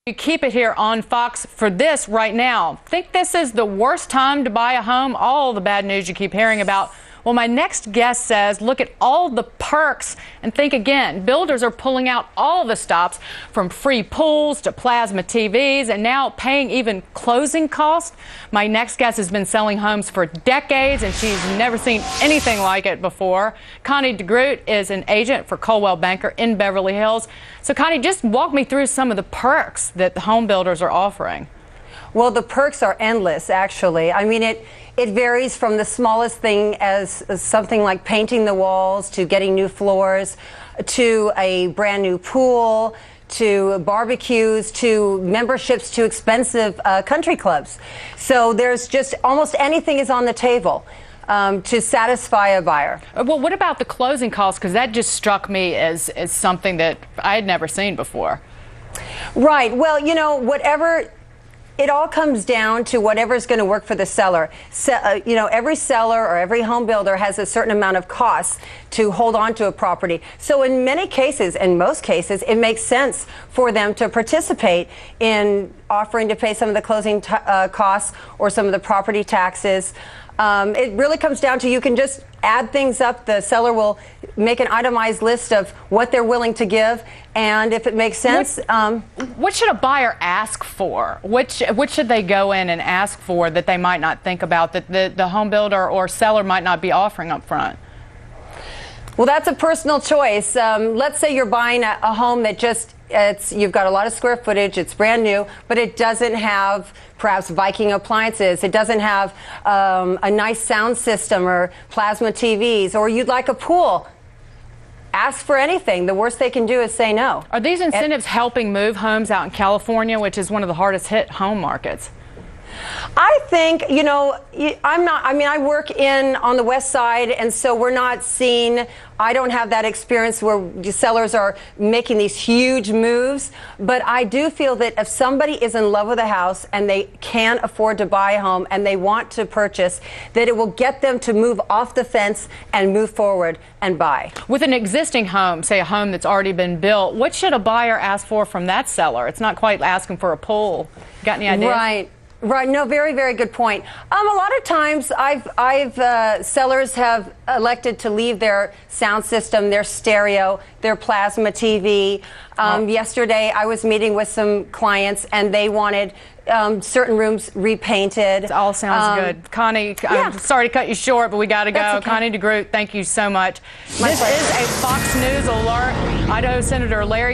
You keep it here on Fox for this right now. Think this is the worst time to buy a home? All the bad news you keep hearing about. Well, my next guest says, look at all the perks and think again. Builders are pulling out all the stops, from free pools to plasma TVs, and now paying even closing costs. My next guest has been selling homes for decades, and she's never seen anything like it before. Connie Groot is an agent for Coldwell Banker in Beverly Hills. So, Connie, just walk me through some of the perks that the home builders are offering. Well, the perks are endless, actually. I mean, it varies from the smallest thing as something like painting the walls to getting new floors to a brand new pool to barbecues to memberships to expensive country clubs. So there's just almost anything is on the table to satisfy a buyer. Well, what about the closing costs? Because that just struck me as something that I had never seen before. Right. Well, you know, it all comes down to whatever's going to work for the seller. You know, every seller or every home builder has a certain amount of costs to hold on to a property. So in many cases, in most cases, it makes sense for them to participate in offering to pay some of the closing costs or some of the property taxes. It really comes down to, you can just add things up. The seller will make an itemized list of what they're willing to give, and if it makes sense. What should a buyer ask for? What should they go in and ask for that they might not think about, that the home builder or seller might not be offering up front? Well, that's a personal choice. Let's say you're buying a home that you've got a lot of square footage, it's brand new, but it doesn't have perhaps Viking appliances, it doesn't have a nice sound system or plasma TVs, or you'd like a pool. Ask for anything. The worst they can do is say no. Are these incentives helping move homes out in California, which is one of the hardest hit home markets? I think, you know, I work on the west side, and so we're not seeing, I don't have that experience where the sellers are making these huge moves, but I do feel that if somebody is in love with a house and they can't afford to buy a home and they want to purchase, that it will get them to move off the fence and move forward and buy. With an existing home, say a home that's already been built, what should a buyer ask for from that seller? It's not quite asking for a pool. Got any ideas? Right. Right. No, very, very good point. A lot of times sellers have elected to leave their sound system, their stereo, their plasma TV. Yesterday I was meeting with some clients and they wanted certain rooms repainted. It all sounds good. Connie, I'm sorry to cut you short, but we got to go. Okay. Connie Groot, thank you so much. This is a Fox News alert. Idaho Senator Larry